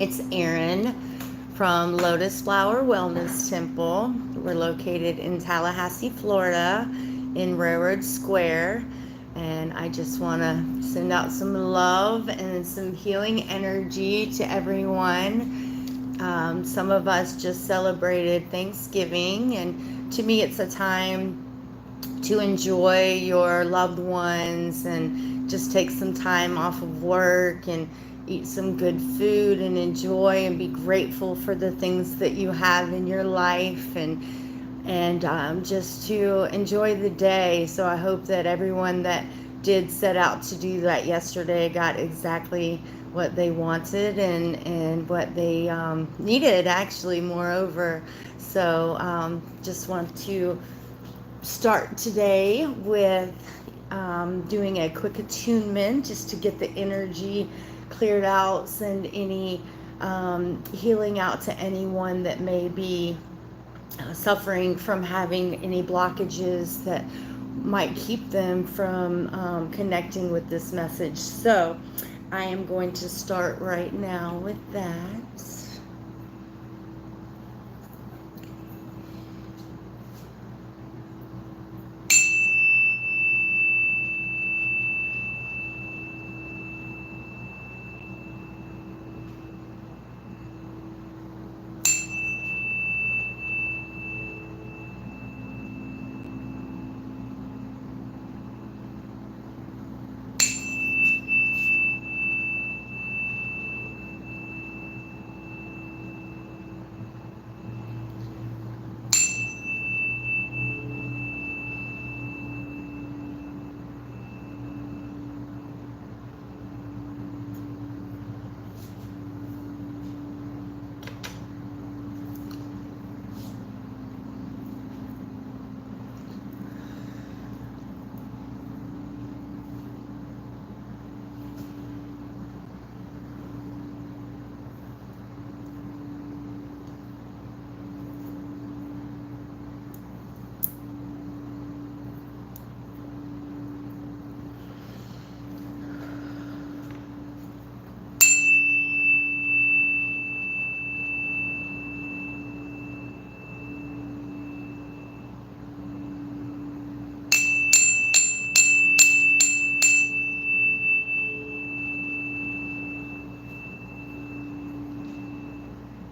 It's Erin from Lotus Flower Wellness Temple. We're located in Tallahassee, Florida, in Railroad Square. And I just want to send out some love and some healing energy to everyone. Some of us just celebrated Thanksgiving, and to me, it's a time to enjoy your loved ones and just take some time off of work and eat some good food and enjoy and be grateful for the things that you have in your life, and just to enjoy the day. So I hope that everyone that did set out to do that yesterday got exactly what they wanted and what they needed, actually, moreover. So just want to start today with doing a quick attunement just to get the energy cleared out, send any healing out to anyone that may be suffering from having any blockages that might keep them from connecting with this message. So I am going to start right now with that.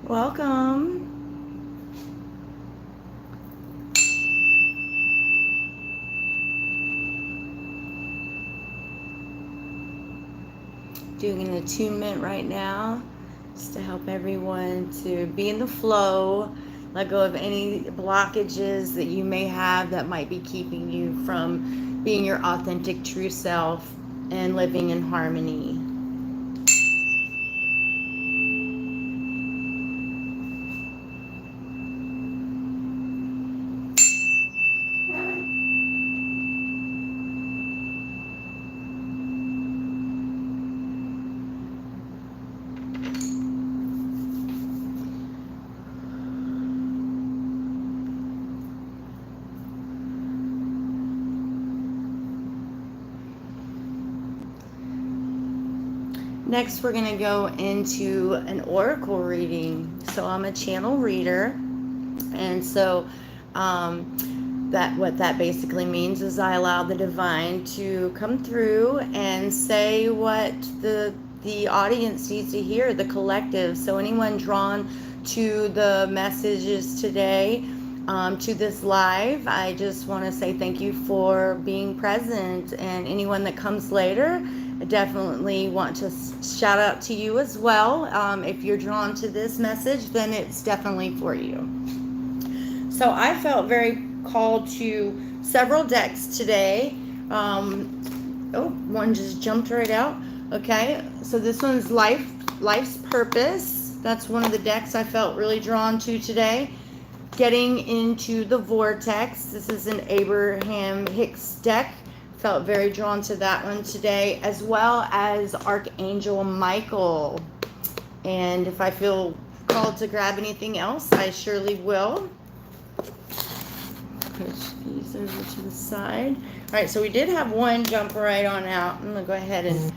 Welcome. Doing an attunement right now just to help everyone to be in the flow, let go of any blockages that you may have that might be keeping you from being your authentic true self and living in harmony. Next, we're going to go into an oracle reading. So I'm a channel reader, and so what that basically means is I allow the divine to come through and say what the audience needs to hear, the collective. So anyone drawn to the messages today, to this live, I just want to say thank you for being present, and anyone that comes later, I definitely want to shout out to you as well. If you're drawn to this message, then it's definitely for you. So I felt very called to several decks today. One just jumped right out. Okay, so this one's Life's Purpose. That's one of the decks I felt really drawn to today. Getting into the Vortex. This is an Abraham Hicks deck. Felt very drawn to that one today, as well as Archangel Michael. And if I feel called to grab anything else, I surely will. Push these over to the side. All right, so we did have one jump right on out. I'm going to go ahead and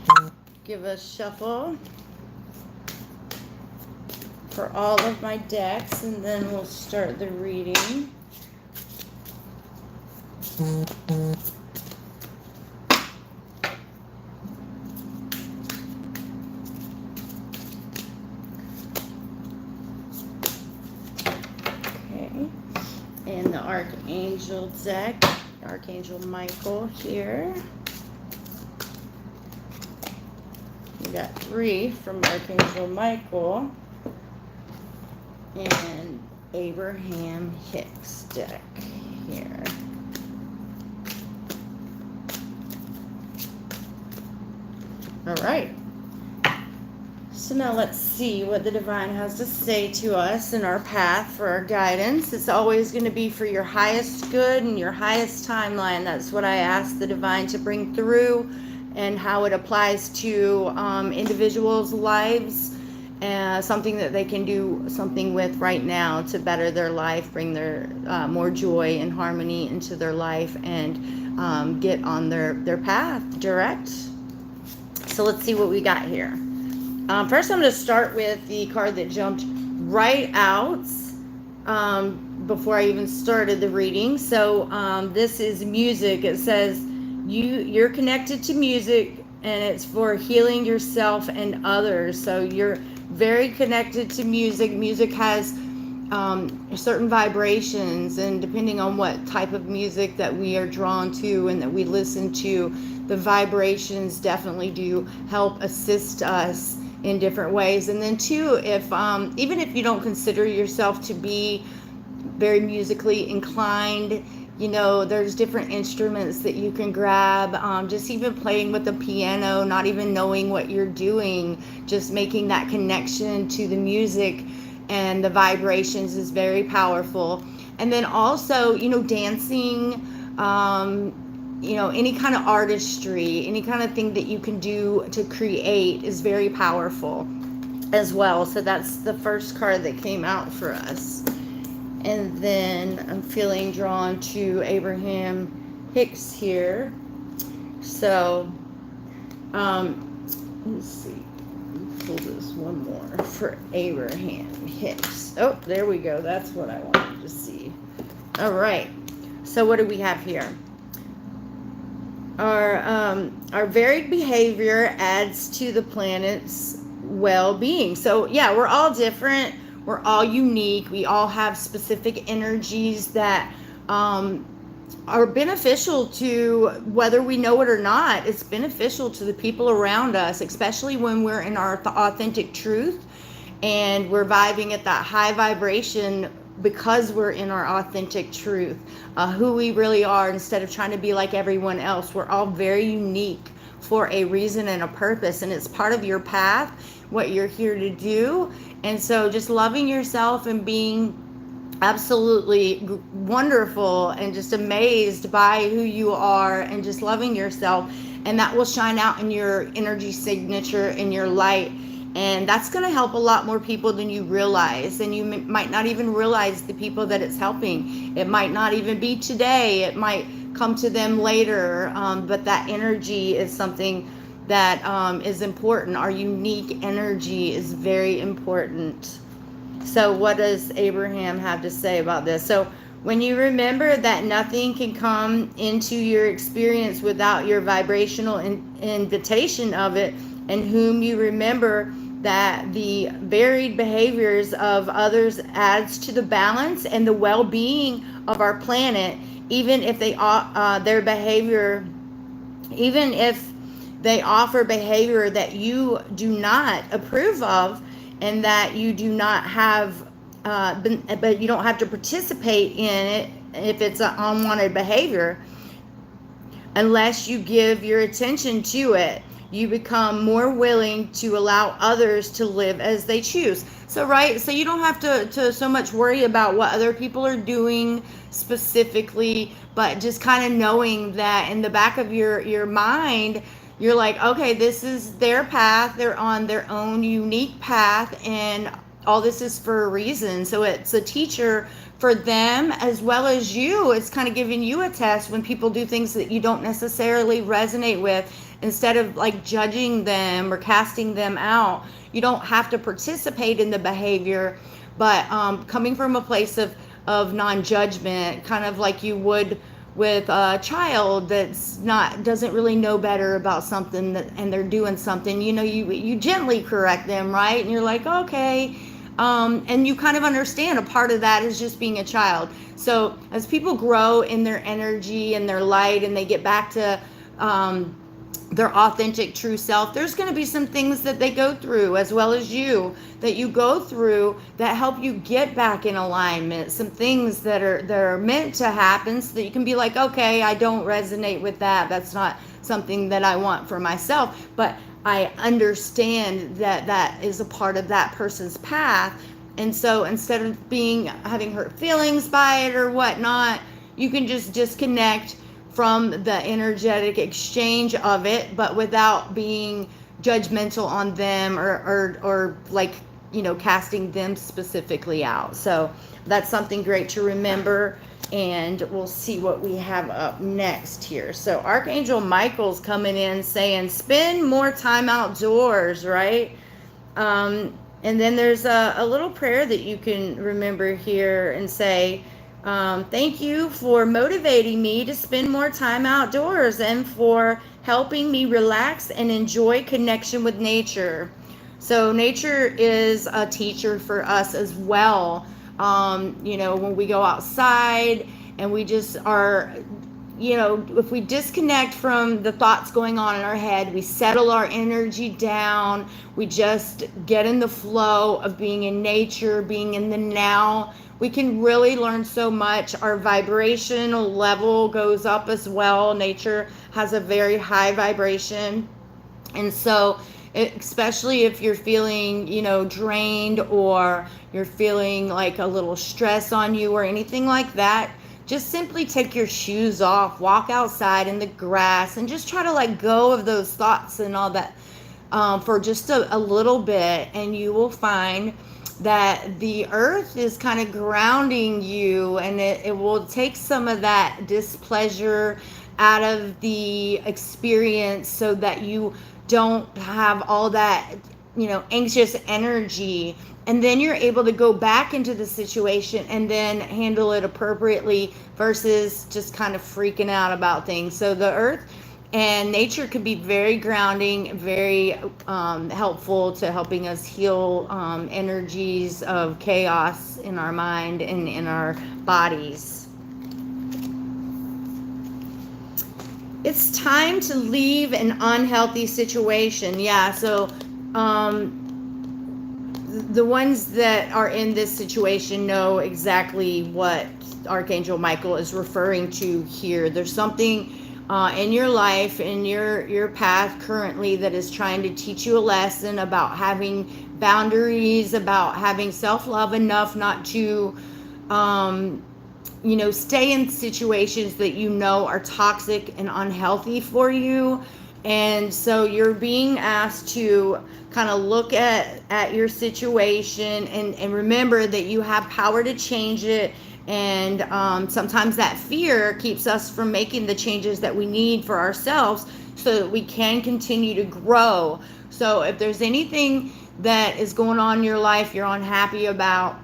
give a shuffle. for all of my decks, and then we'll start the reading. Okay, and the Archangel deck, Archangel Michael here. We got 3 from Archangel Michael, and Abraham Hicks deck here. All right. So now let's see what the divine has to say to us in our path for our guidance. It's always going to be for your highest good and your highest timeline. That's what I ask the divine to bring through, and how it applies to individuals' lives, something that they can do something with right now to better their life, bring their more joy and harmony into their life, and get on their path direct. So let's see what we got here. First, I'm going to start with the card that jumped right out before I even started the reading. So this is music. It says you're connected to music, and it's for healing yourself and others. So you're very connected to music. Music has certain vibrations, and depending on what type of music that we are drawn to and that we listen to, the vibrations definitely do help assist us in different ways. And then too, if even if you don't consider yourself to be very musically inclined, you know, there's different instruments that you can grab, just even playing with the piano, not even knowing what you're doing, just making that connection to the music and the vibrations is very powerful. And then also, you know, dancing, you know, any kind of artistry, any kind of thing that you can do to create is very powerful as well. So that's the first card that came out for us. And then I'm feeling drawn to Abraham Hicks here. So, let's see. Pull this one more for Abraham Hicks. Oh, there we go. That's what I wanted to see. All right. So what do we have here? Our varied behavior adds to the planet's well-being. So yeah, we're all different. We're all unique. We all have specific energies that are beneficial to, whether we know it or not, it's beneficial to the people around us, especially when we're in our authentic truth and we're vibing at that high vibration because we're in our authentic truth, who we really are, instead of trying to be like everyone else. We're all very unique for a reason and a purpose, and it's part of your path, what you're here to do. And so just loving yourself and being absolutely wonderful and just amazed by who you are, and just loving yourself, and that will shine out in your energy signature, in your light. And that's going to help a lot more people than you realize. And you might not even realize the people that it's helping. It might not even be today. It might come to them later. But that energy is something that is important. Our unique energy is very important. So what does Abraham have to say about this? So when you remember that nothing can come into your experience without your vibrational invitation of it, and whom you remember that the varied behaviors of others adds to the balance and the well-being of our planet, even if they their behavior, even if they offer behavior that you do not approve of, and that you do not have, but you don't have to participate in it if it's an unwanted behavior, unless you give your attention to it. You become more willing to allow others to live as they choose. So, right, so you don't have to so much worry about what other people are doing specifically, but just kind of knowing that in the back of your mind, you're like, okay, this is their path. They're on their own unique path, and all this is for a reason. So it's a teacher for them as well as you. It's kind of giving you a test when people do things that you don't necessarily resonate with. instead of like judging them or casting them out. You don't have to participate in the behavior, but coming from a place of non-judgment, kind of like you would with a child that's not doesn't really know better about something and they're doing something, you gently correct them, right? And you're like, okay, and you kind of understand a part of that is just being a child. So as people grow in their energy and their light and they get back to their authentic true self, there's going to be some things that they go through, as well as you, that you go through that help you get back in alignment. Some things that are meant to happen so that you can be like, okay, I don't resonate with that. That's not something that I want for myself, but I understand that that is a part of that person's path. And so instead of having hurt feelings by it or whatnot, you can just disconnect from the energetic exchange of it, but without being judgmental on them or like, casting them specifically out. So that's something great to remember. And we'll see what we have up next here. So Archangel Michael's coming in saying, spend more time outdoors, right? And then there's a little prayer that you can remember here and say, thank you for motivating me to spend more time outdoors and for helping me relax and enjoy connection with nature. So nature is a teacher for us as well. When we go outside and we just are, if we disconnect from the thoughts going on in our head, we settle our energy down, we just get in the flow of being in nature, being in the now, we can really learn so much. Our vibrational level goes up as well. Nature has a very high vibration. And so especially if you're feeling, drained, or you're feeling like a little stress on you or anything like that, just simply take your shoes off, walk outside in the grass, and just try to let go of those thoughts and all that for just a little bit. And you will find that the earth is kind of grounding you, and it will take some of that displeasure out of the experience so that you don't have all that, anxious energy. And then you're able to go back into the situation and then handle it appropriately versus just kind of freaking out about things. So the earth and nature can be very grounding, very helpful to helping us heal energies of chaos in our mind and in our bodies. It's time to leave an unhealthy situation. Yeah, so the ones that are in this situation know exactly what Archangel Michael is referring to here. There's something in your life, in your path currently, that is trying to teach you a lesson about having boundaries, about having self-love enough not to stay in situations that are toxic and unhealthy for you. And so you're being asked to kind of look at your situation and remember that you have power to change it. And sometimes that fear keeps us from making the changes that we need for ourselves so that we can continue to grow. So if there's anything that is going on in your life you're unhappy about,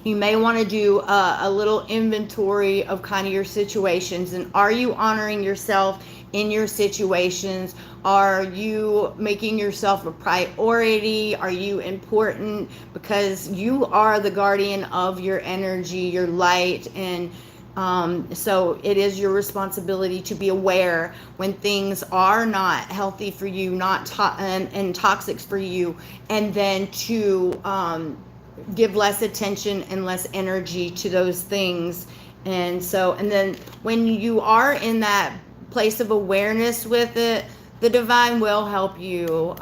you may want to do a little inventory of kind of your situations. And are you honoring yourself in your situations? Are you making yourself a priority? Are you important? Because you are the guardian of your energy, your light. And so it is your responsibility to be aware when things are not healthy for you, not and toxic for you, and then to give less attention and less energy to those things. And then when you are in that place of awareness with it, the divine will help you.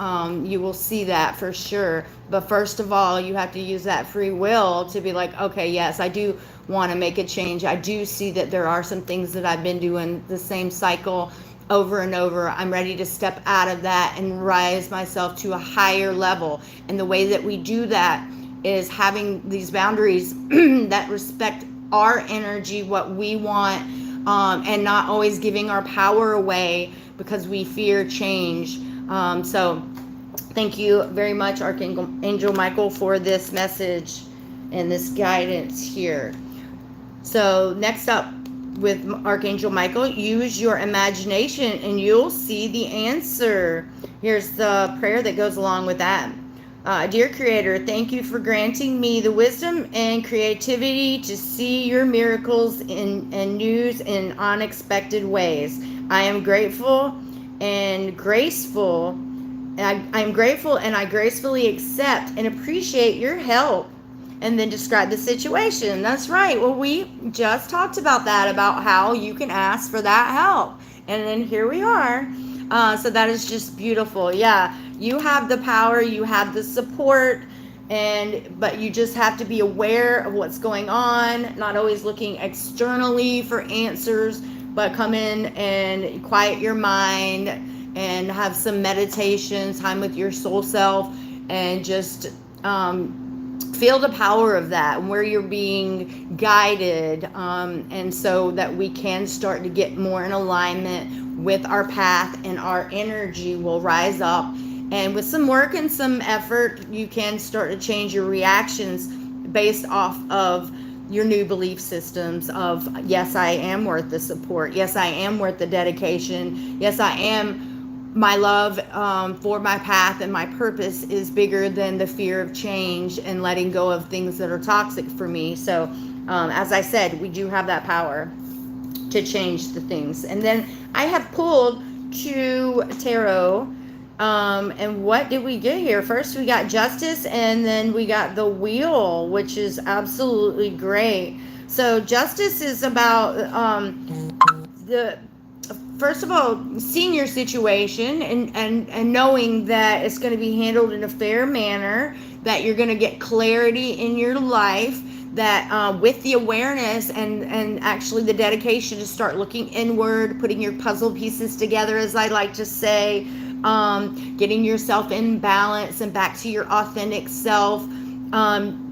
You will see that for sure. But first of all, you have to use that free will to be like, okay, yes, I do want to make a change. I do see that there are some things that I've been doing the same cycle over and over. I'm ready to step out of that and rise myself to a higher level. And the way that we do that is having these boundaries that respect our energy, what we want, and not always giving our power away because we fear change. So thank you very much, Archangel Michael, for this message and this guidance here. So next up with Archangel Michael, use your imagination and you'll see the answer. Here's the prayer that goes along with that. Dear Creator, thank you for granting me the wisdom and creativity to see your miracles and news in unexpected ways. I am grateful and graceful. I'm grateful and I gracefully accept and appreciate your help. And then describe the situation. That's right. Well, we just talked about that, about how you can ask for that help. And then here we are. So that is just beautiful. Yeah, you have the power, you have the support, but you just have to be aware of what's going on, not always looking externally for answers, but come in and quiet your mind and have some meditation, time with your soul self, and just feel the power of that, where you're being guided, and so that we can start to get more in alignment with our path, and our energy will rise up. And with some work and some effort, you can start to change your reactions based off of your new belief systems of, yes, I am worth the support. Yes, I am worth the dedication. Yes, I am. My love for my path and my purpose is bigger than the fear of change and letting go of things that are toxic for me. So, as I said, we do have that power to change the things. And then I have pulled 2 tarot. And what did we get here? First, we got Justice, and then we got the Wheel, which is absolutely great. So, Justice is about first of all, seeing your situation and knowing that it's going to be handled in a fair manner, that you're going to get clarity in your life, that with the awareness and actually the dedication to start looking inward, putting your puzzle pieces together, as I like to say, getting yourself in balance and back to your authentic self,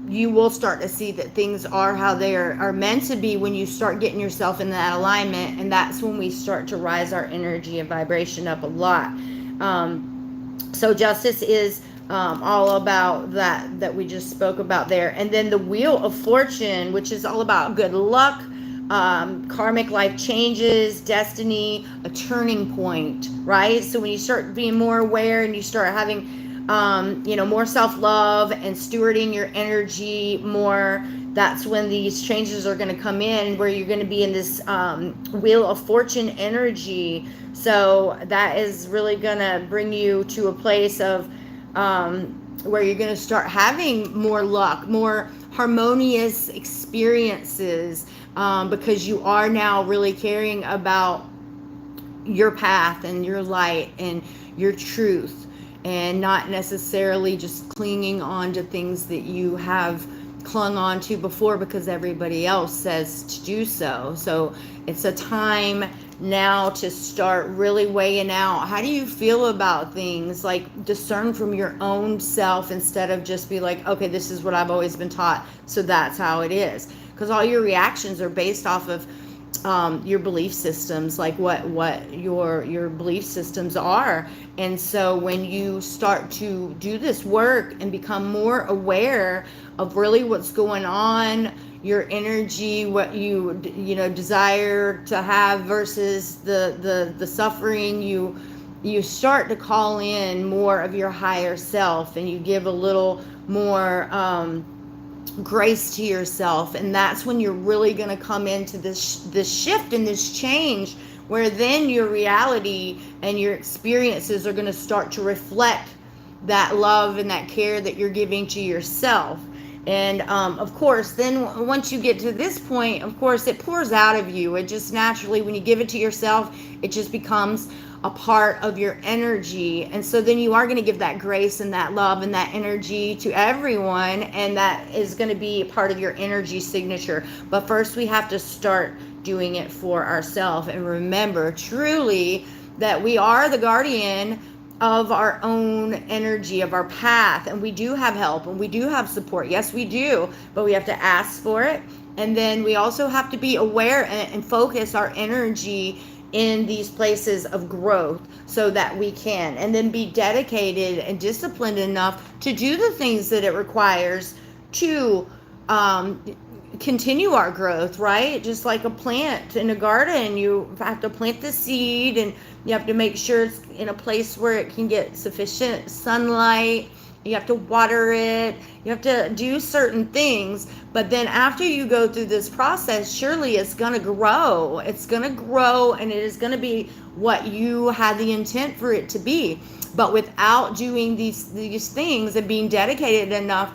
you will start to see that things are how they are meant to be when you start getting yourself in that alignment. And that's when we start to rise our energy and vibration up a lot. So Justice is all about that we just spoke about there. And then the Wheel of Fortune, which is all about good luck, karmic life changes, destiny, a turning point, right? So when you start being more aware and you start having more self-love and stewarding your energy more, that's when these changes are going to come in, where you're going to be in this Wheel of Fortune energy. So that is really going to bring you to a place of where you're going to start having more luck, more harmonious experiences, because you are now really caring about your path and your light and your truth, and not necessarily just clinging on to things that you have clung on to before because everybody else says to do so. So it's a time now to start really weighing out, how do you feel about things? Like, discern from your own self instead of just be like, okay, this is what I've always been taught, so that's how it is. Because all your reactions are based off of your belief systems, like what your belief systems are. And so when you start to do this work and become more aware of really what's going on, your energy, what you desire to have versus the suffering, you start to call in more of your higher self, and you give a little more grace to yourself. And that's when you're really going to come into this shift and this change, where then your reality and your experiences are going to start to reflect that love and that care that you're giving to yourself. And of course, then once you get to this point, of course, it pours out of you. It just naturally, when you give it to yourself, it just becomes a part of your energy. And so then you are going to give that grace and that love and that energy to everyone, and that is going to be a part of your energy signature. But first, we have to start doing it for ourselves, and remember truly that we are the guardian of our own energy, of our path. And we do have help and we do have support. Yes, we do, but we have to ask for it. And then we also have to be aware and focus our energy in these places of growth so that we can, and then be dedicated and disciplined enough to do the things that it requires to continue our growth, right? Just like a plant in a garden, you have to plant the seed and you have to make sure it's in a place where it can get sufficient sunlight. You have to water it. You have to do certain things. But then after you go through this process, surely it's going to grow. It's going to grow, and it is going to be what you had the intent for it to be. But without doing these things and being dedicated enough,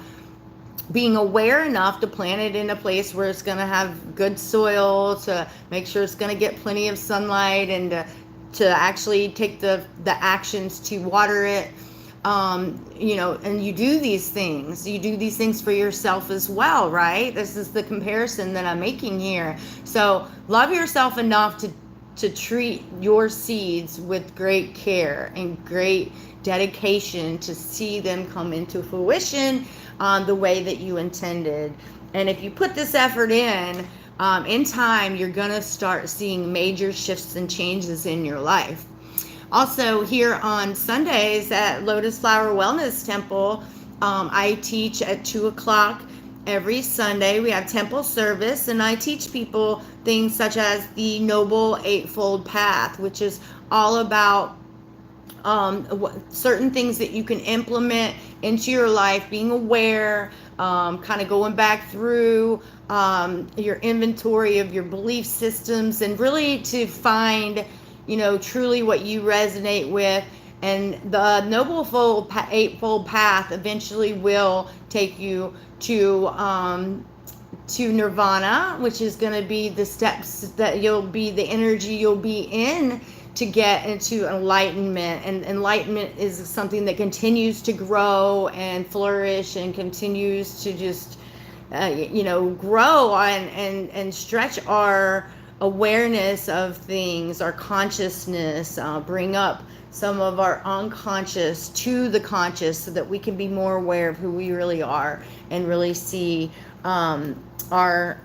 being aware enough to plant it in a place where it's going to have good soil, to make sure it's going to get plenty of sunlight, and to actually take the actions to water it. You know, and you do these things for yourself as well, right? This is the comparison that I'm making here. So love yourself enough to treat your seeds with great care and great dedication to see them come into fruition the way that you intended. And if you put this effort in time, you're gonna start seeing major shifts and changes in your life. Also, here on Sundays at Lotus Flower Wellness Temple, I teach at 2 o'clock every Sunday. We have temple service, and I teach people things such as the Noble Eightfold Path, which is all about certain things that you can implement into your life, being aware, kind of going back through your inventory of your belief systems, and really to find, you know, truly what you resonate with. And the Noble Eightfold Path eventually will take you to nirvana, which is going to be the steps that the energy you'll be in to get into enlightenment. And enlightenment is something that continues to grow and flourish and continues to just, grow and stretch our awareness of things, our consciousness, bring up some of our unconscious to the conscious so that we can be more aware of who we really are and really see our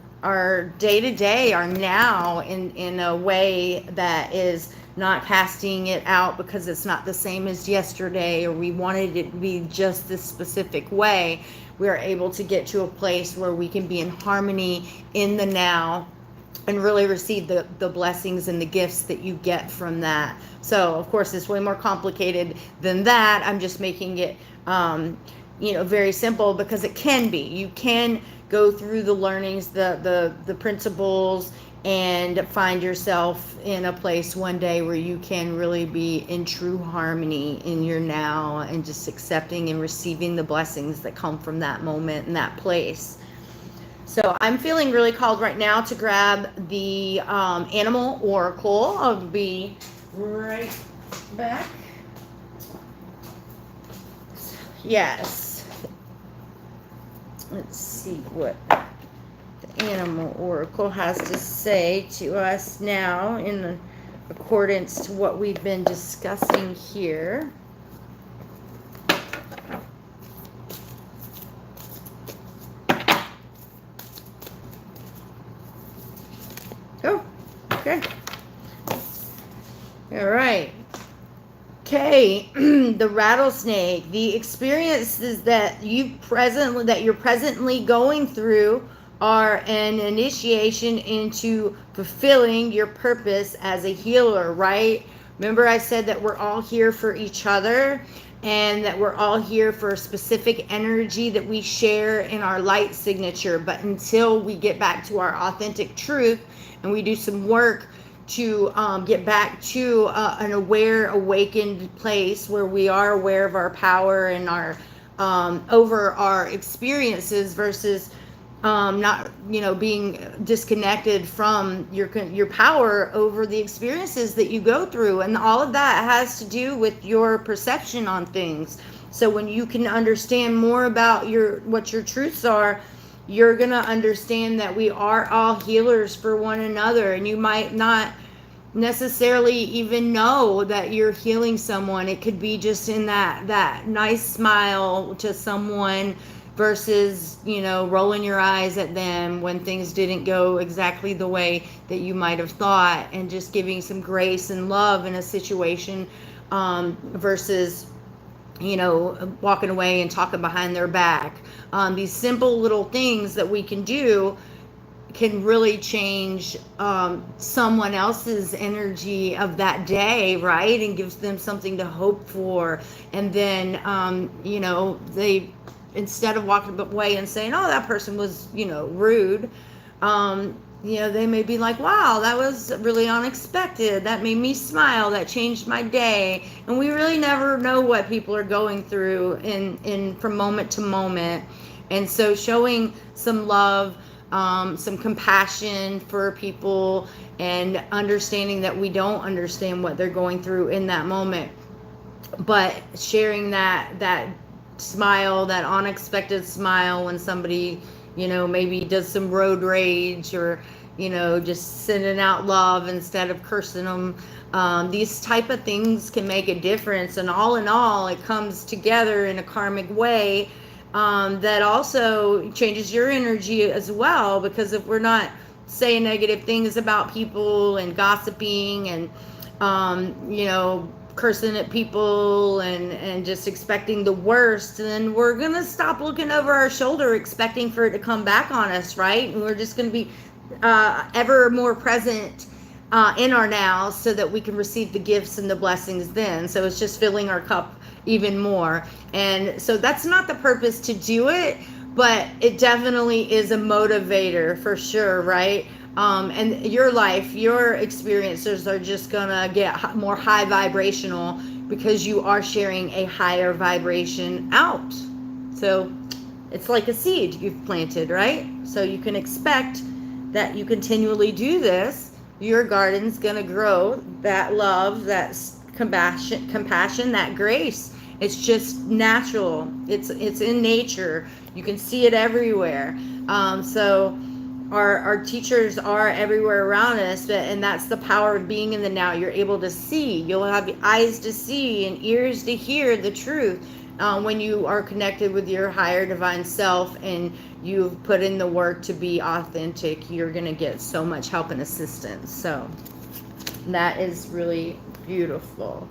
day-to-day, our now in a way that is not casting it out because it's not the same as yesterday, or we wanted it to be just this specific way. We are able to get to a place where we can be in harmony in the now and really receive the blessings and the gifts that you get from that. So, of course, it's way more complicated than that. I'm just making it, very simple, because it can be. You can go through the learnings, the principles, and find yourself in a place one day where you can really be in true harmony in your now and just accepting and receiving the blessings that come from that moment and that place. So I'm feeling really called right now to grab the animal oracle. I'll be right back. Yes. Let's see what the animal oracle has to say to us now in accordance to what we've been discussing here. Oh, okay. All right. Okay, the rattlesnake. The experiences that you're presently going through are an initiation into fulfilling your purpose as a healer, right? Remember I said that we're all here for each other, and that we're all here for a specific energy that we share in our light signature. But until we get back to our authentic truth and we do some work to get back to an aware, awakened place where we are aware of our power and our over our experiences versus not, being disconnected from your power over the experiences that you go through. And all of that has to do with your perception on things. So when you can understand more about what your truths are, you're going to understand that we are all healers for one another. And you might not necessarily even know that you're healing someone. It could be just in that nice smile to someone versus, rolling your eyes at them when things didn't go exactly the way that you might have thought, and just giving some grace and love in a situation, versus walking away and talking behind their back. These simple little things that we can do can really change someone else's energy of that day, right? And gives them something to hope for. And then, they, instead of walking away and saying, oh, that person was, rude, they may be like, wow, that was really unexpected. That made me smile. That changed my day. And we really never know what people are going through in from moment to moment. And so showing some love, some compassion for people, and understanding that we don't understand what they're going through in that moment, but sharing that smile, that unexpected smile when somebody, maybe does some road rage, or, just sending out love instead of cursing them. These type of things can make a difference. And all in all, it comes together in a karmic way, that also changes your energy as well. Because if we're not saying negative things about people and gossiping and, cursing at people and just expecting the worst, then we're going to stop looking over our shoulder expecting for it to come back on us, right? And we're just going to be ever more present in our now, so that we can receive the gifts and the blessings then. So it's just filling our cup even more. And so that's not the purpose to do it, but it definitely is a motivator for sure, right? And your life, your experiences are just gonna get more high vibrational, because you are sharing a higher vibration out. So it's like a seed you've planted, right? So you can expect that you continually do this, your garden's gonna grow that love, that compassion, that grace. It's just natural. It's in nature. You can see it everywhere. So our teachers are everywhere around us, and that's the power of being in the now. You're able to see. You'll have eyes to see and ears to hear the truth when you are connected with your higher divine self, and you've put in the work to be authentic. You're going to get so much help and assistance. So that is really beautiful.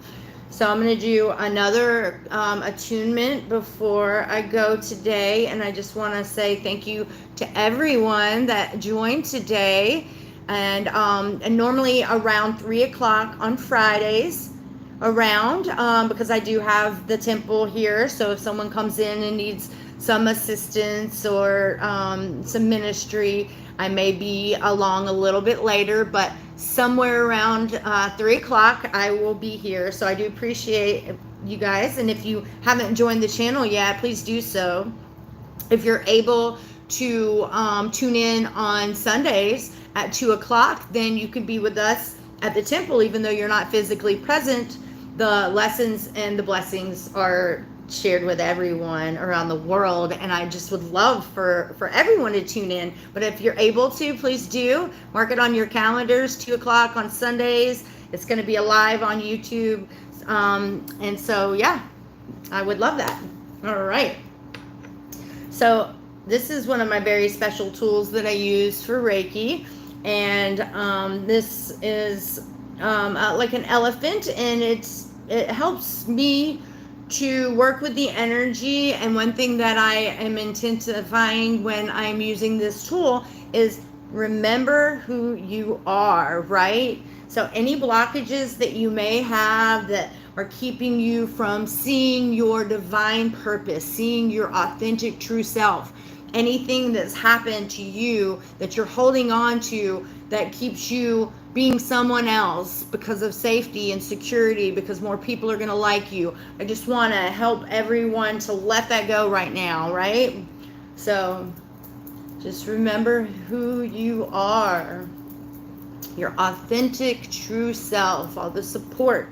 So I'm going to do another attunement before I go today. And I just want to say thank you to everyone that joined today. And normally around 3 o'clock on Fridays, because I do have the temple here. So if someone comes in and needs some assistance or some ministry, I may be along a little bit later, but somewhere around 3 o'clock I will be here. So I do appreciate you guys. And if you haven't joined the channel yet, please do so. If you're able to tune in on Sundays at 2 o'clock, then you can be with us at the temple. Even though you're not physically present, the lessons and the blessings are shared with everyone around the world, and I just would love for everyone to tune in. But if you're able to, please do mark it on your calendars. 2 o'clock on Sundays. It's going to be live on YouTube, and so yeah, I would love that. All right, so this is one of my very special tools that I use for Reiki, and this is like an elephant, and it helps me to work with the energy. And one thing that I am intensifying when I'm using this tool is remember who you are, right? So any blockages that you may have that are keeping you from seeing your divine purpose, seeing your authentic true self, anything that's happened to you that you're holding on to that keeps you being someone else because of safety and security, because more people are going to like you. I just want to help everyone to let that go right now, right? So just remember who you are, your authentic true self, all the support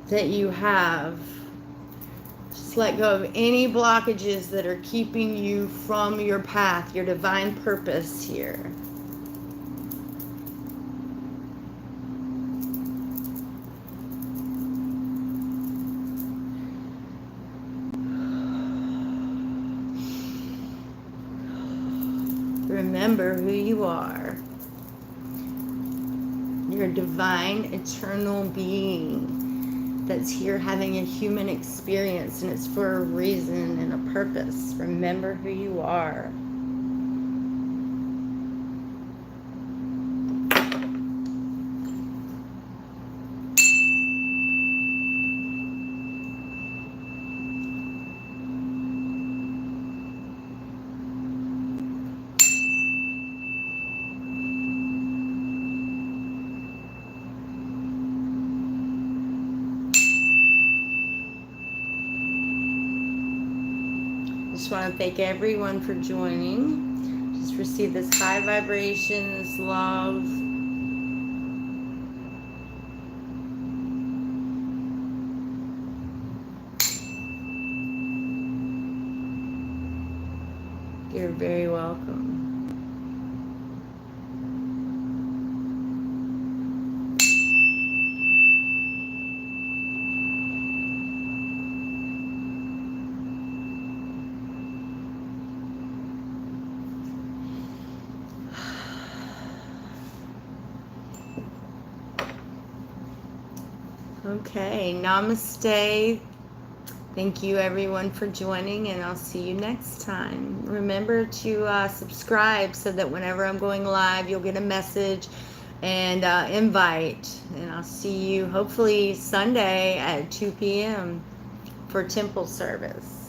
that you have. Just let go of any blockages that are keeping you from your path, your divine purpose here. Remember who you are. You're a divine, eternal being that's here having a human experience, and it's for a reason and a purpose. Remember who you are. Just want to thank everyone for joining. Just receive this high vibration, this love. You're very welcome. Okay, namaste. Thank you everyone for joining, and I'll see you next time. Remember to subscribe so that whenever I'm going live, you'll get a message and invite. And I'll see you hopefully Sunday at 2 p.m. for temple service.